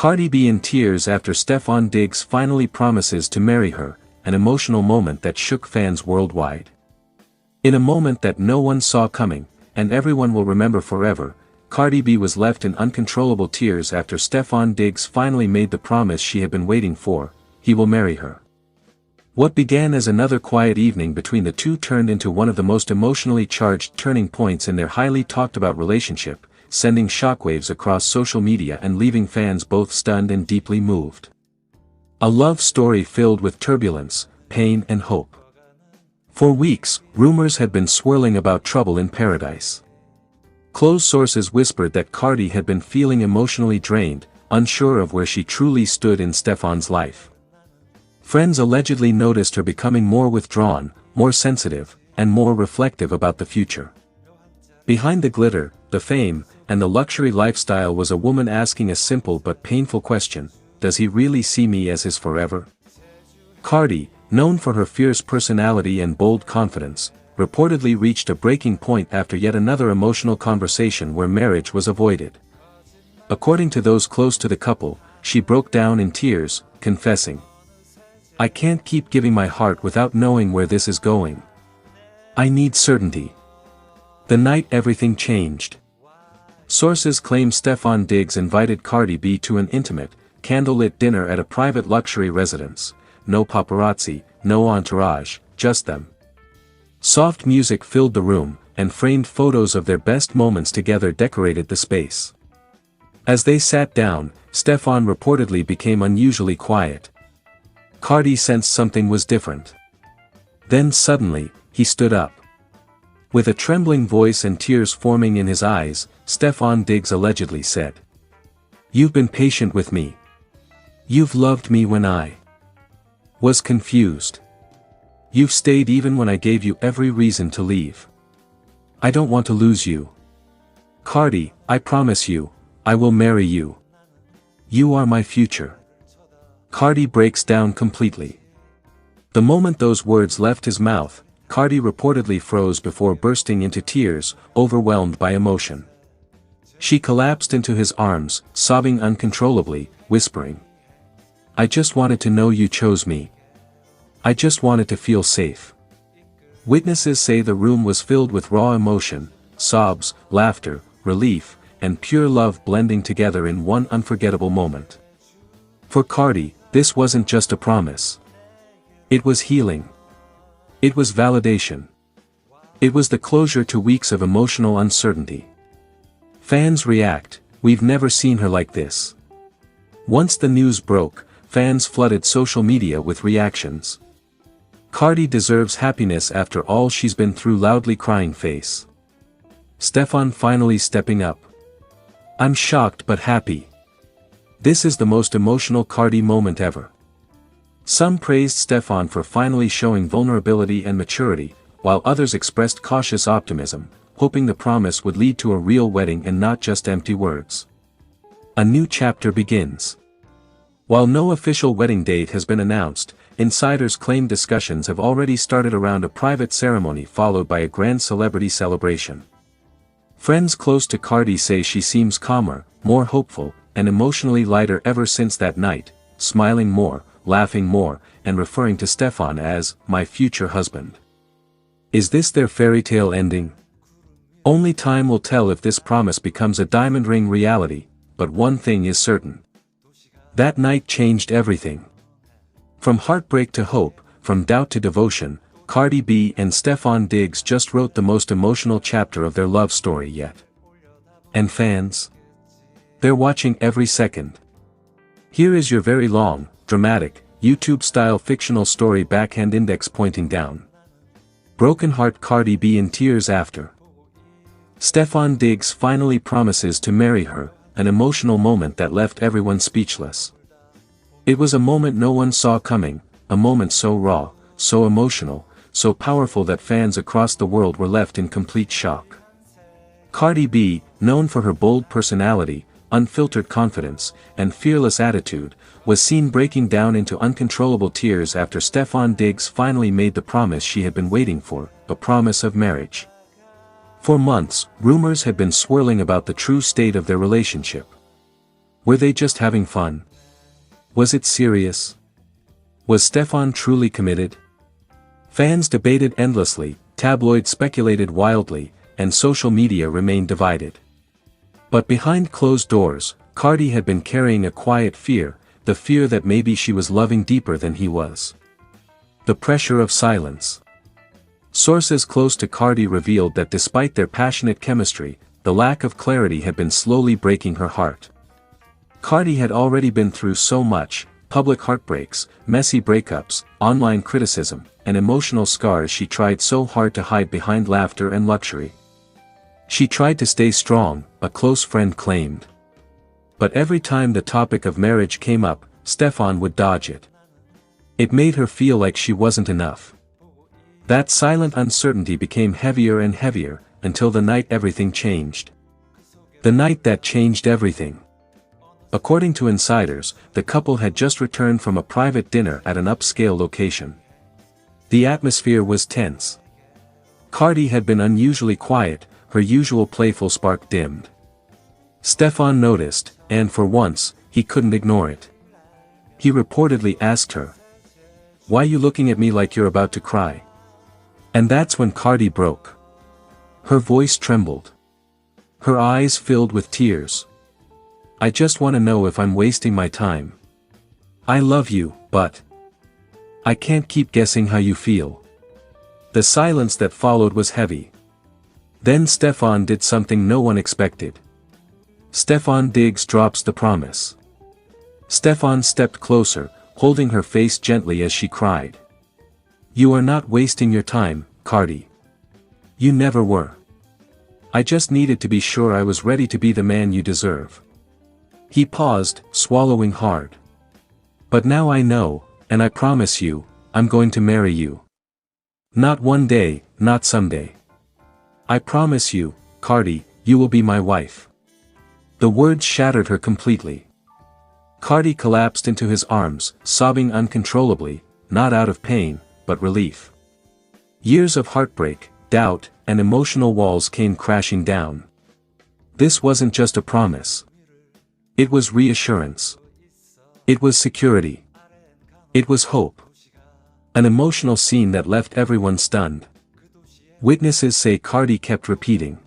Cardi B in tears after Stefon Diggs finally promises to marry her, an emotional moment that shook fans worldwide. In a moment that no one saw coming, and everyone will remember forever, Cardi B was left in uncontrollable tears after Stefon Diggs finally made the promise she had been waiting for: he will marry her. What began as another quiet evening between the two turned into one of the most emotionally charged turning points in their highly talked-about relationship, sending shockwaves across social media and leaving fans both stunned and deeply moved. A love story filled with turbulence, pain and hope. For weeks, rumors had been swirling about trouble in paradise. Close sources whispered that Cardi had been feeling emotionally drained, unsure of where she truly stood in Stefon's life. Friends allegedly noticed her becoming more withdrawn, more sensitive, and more reflective about the future. Behind the glitter, the fame, and the luxury lifestyle was a woman asking a simple but painful question: does he really see me as his forever? Cardi, known for her fierce personality and bold confidence, reportedly reached a breaking point after yet another emotional conversation where marriage was avoided. According to those close to the couple, she broke down in tears, confessing, "I can't keep giving my heart without knowing where this is going. I need certainty." The night everything changed. Sources claim Stefon Diggs invited Cardi B to an intimate, candlelit dinner at a private luxury residence. No paparazzi, no entourage, just them. Soft music filled the room, and framed photos of their best moments together decorated the space. As they sat down, Stefon reportedly became unusually quiet. Cardi sensed something was different. Then suddenly, he stood up. With a trembling voice and tears forming in his eyes, Stefon Diggs allegedly said, "You've been patient with me. You've loved me when I was confused. You've stayed even when I gave you every reason to leave. I don't want to lose you. Cardi, I promise you, I will marry you. You are my future." Cardi breaks down completely. The moment those words left his mouth, Cardi reportedly froze before bursting into tears, overwhelmed by emotion. She collapsed into his arms, sobbing uncontrollably, whispering, "I just wanted to know you chose me. I just wanted to feel safe." Witnesses say the room was filled with raw emotion, sobs, laughter, relief, and pure love blending together in one unforgettable moment. For Cardi, this wasn't just a promise. It was healing. It was validation. It was the closure to weeks of emotional uncertainty. Fans react: "We've never seen her like this." Once the news broke, fans flooded social media with reactions. "Cardi deserves happiness after all she's been through," loudly crying face. Stefon finally stepping up. "I'm shocked but happy. This is the most emotional Cardi moment ever." Some praised Stefon for finally showing vulnerability and maturity, while others expressed cautious optimism, hoping the promise would lead to a real wedding and not just empty words. A new chapter begins. While no official wedding date has been announced, insiders claim discussions have already started around a private ceremony followed by a grand celebrity celebration. Friends close to Cardi say she seems calmer, more hopeful, and emotionally lighter ever since that night, smiling more, laughing more, and referring to Stefon as "my future husband." Is this their fairy tale ending? Only time will tell if this promise becomes a diamond ring reality, but one thing is certain. That night changed everything. From heartbreak to hope, from doubt to devotion, Cardi B and Stefon Diggs just wrote the most emotional chapter of their love story yet. And fans? They're watching every second. Here is your very long, dramatic, YouTube-style fictional story. Backhand index pointing down. Broken heart. Cardi B in tears after Stefon Diggs finally promises to marry her, an emotional moment that left everyone speechless. It was a moment no one saw coming, a moment so raw, so emotional, so powerful that fans across the world were left in complete shock. Cardi B, known for her bold personality, unfiltered confidence, and fearless attitude, was seen breaking down into uncontrollable tears after Stefon Diggs finally made the promise she had been waiting for, a promise of marriage. For months, rumors had been swirling about the true state of their relationship. Were they just having fun? Was it serious? Was Stefon truly committed? Fans debated endlessly, tabloids speculated wildly, and social media remained divided. But behind closed doors, Cardi had been carrying a quiet fear, the fear that maybe she was loving deeper than he was. The pressure of silence. Sources close to Cardi revealed that despite their passionate chemistry, the lack of clarity had been slowly breaking her heart. Cardi had already been through so much: public heartbreaks, messy breakups, online criticism, and emotional scars she tried so hard to hide behind laughter and luxury. She tried to stay strong, a close friend claimed. But every time the topic of marriage came up, Stefon would dodge it. It made her feel like she wasn't enough. That silent uncertainty became heavier and heavier, until the night everything changed. The night that changed everything. According to insiders, the couple had just returned from a private dinner at an upscale location. The atmosphere was tense. Cardi had been unusually quiet, her usual playful spark dimmed. Stefon noticed, and for once, he couldn't ignore it. He reportedly asked her, "Why you looking at me like you're about to cry?" And that's when Cardi broke. Her voice trembled. Her eyes filled with tears. "I just want to know if I'm wasting my time. I love you, but I can't keep guessing how you feel." The silence that followed was heavy. Then Stefon did something no one expected. Stefon Diggs drops the promise. Stefon stepped closer, holding her face gently as she cried. "You are not wasting your time, Cardi. You never were. I just needed to be sure I was ready to be the man you deserve." He paused, swallowing hard. "But now I know, and I promise you, I'm going to marry you. Not one day, not someday. I promise you, Cardi, you will be my wife." The words shattered her completely. Cardi collapsed into his arms, sobbing uncontrollably, not out of pain, but relief. Years of heartbreak, doubt, and emotional walls came crashing down. This wasn't just a promise. It was reassurance. It was security. It was hope. An emotional scene that left everyone stunned. Witnesses say Cardi kept repeating,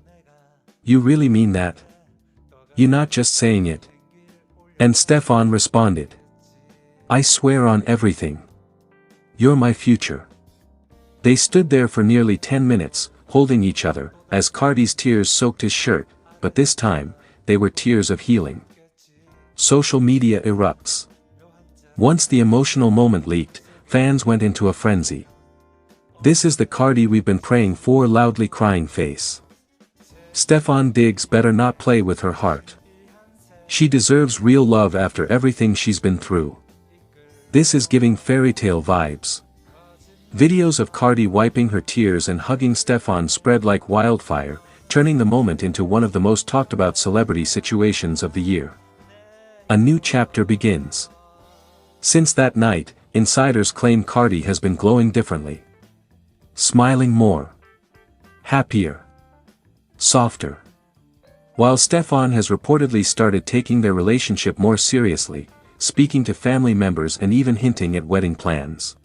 "You really mean that? You're not just saying it?" And Stefon responded, "I swear on everything. You're my future." They stood there for nearly 10 minutes, holding each other, as Cardi's tears soaked his shirt, but this time, they were tears of healing. Social media erupts. Once the emotional moment leaked, fans went into a frenzy. "This is the Cardi we've been praying for," loudly crying face. "Stefon Diggs better not play with her heart. She deserves real love after everything she's been through." This is giving fairy tale vibes. Videos of Cardi wiping her tears and hugging Stefon spread like wildfire, turning the moment into one of the most talked about celebrity situations of the year. A new chapter begins. Since that night, insiders claim Cardi has been glowing differently. Smiling more. Happier. Softer. While Stefon has reportedly started taking their relationship more seriously, speaking to family members and even hinting at wedding plans.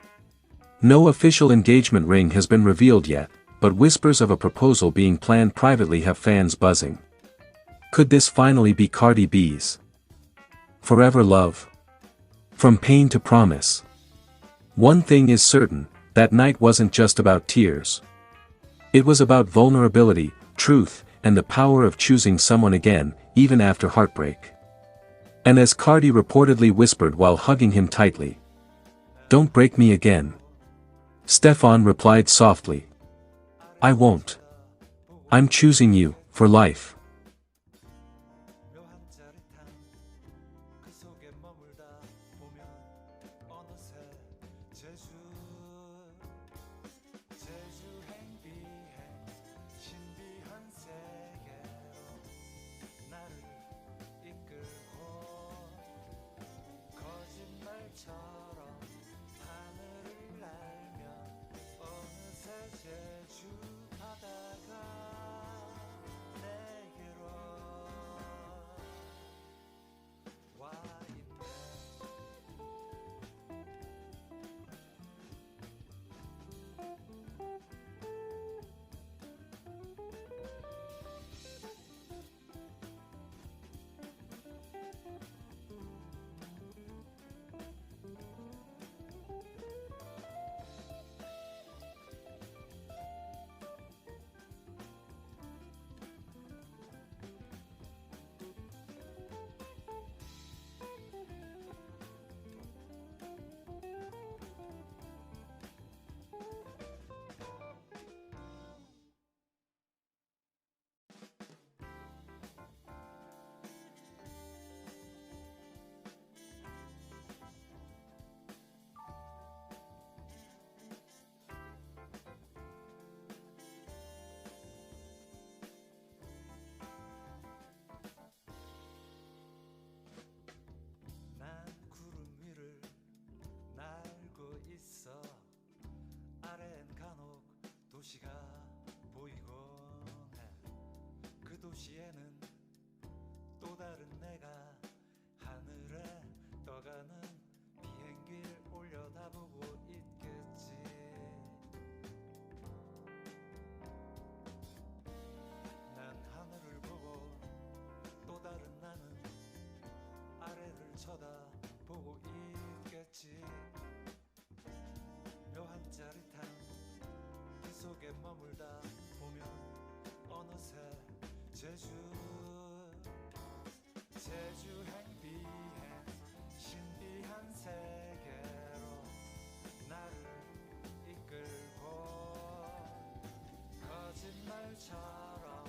No official engagement ring has been revealed yet, but whispers of a proposal being planned privately have fans buzzing. Could this finally be Cardi B's forever love? From pain to promise. One thing is certain, that night wasn't just about tears. It was about vulnerability, truth, and the power of choosing someone again, even after heartbreak. And as Cardi reportedly whispered while hugging him tightly, "Don't break me again." Stefon replied softly, "I won't. I'm choosing you, for life." 도시가 보이곤 해. 그 도시에는 또 다른 내가 하늘에 떠가는 비행기를 올려다보고 있겠지. 난 하늘을 보고 또 다른 나는 아래를 쳐다보고 있겠지. 묘한 짜릿함 그 속에 머물다 보면 어느새 제주 행비행 신비한 세계로 나를 이끌고 거짓말처럼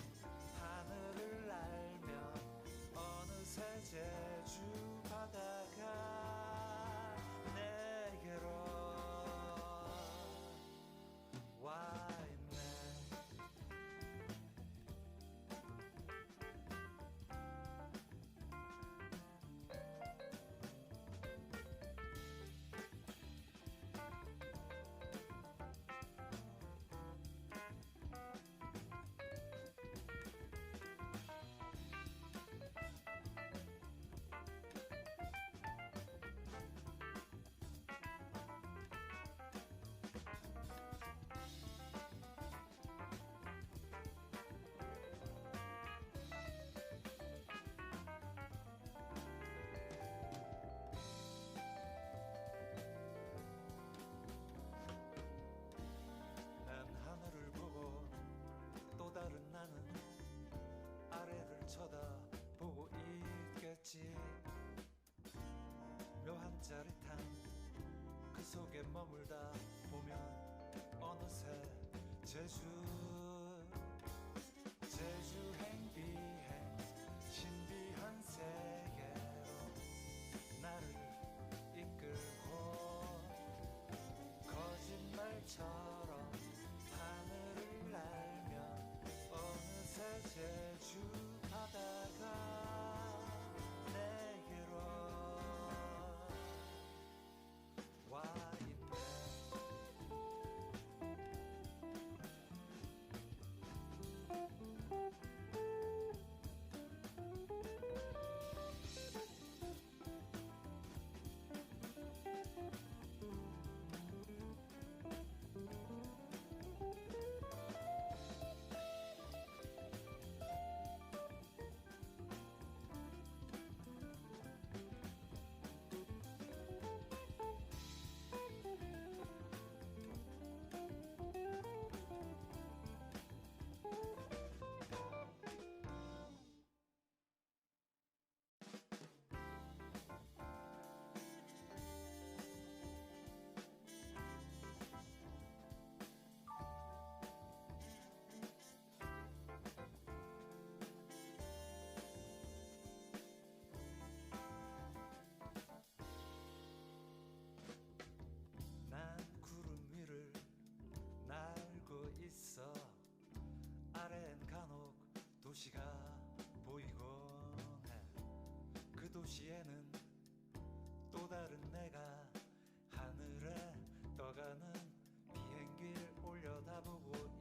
하늘을 날며 어느새 제주 바다가 내게로 와 있네. 난 하늘을 보고 또 다른 나는 아래를 쳐다보고 있겠지. 묘한 짜릿함 그 속에 머물다 보면 어느새 제주 행비행 신비한 세계로 나를 이끌고 거짓말처럼 하늘을 날며 어느새 제주 바다가 내게로 와 있네. 난 구름 위를 날고 있어. 아래엔 간혹 도시가 보이곤 해. 그 도시에는 또 다른 내가 하늘에 떠가는 비행기를 올려다보고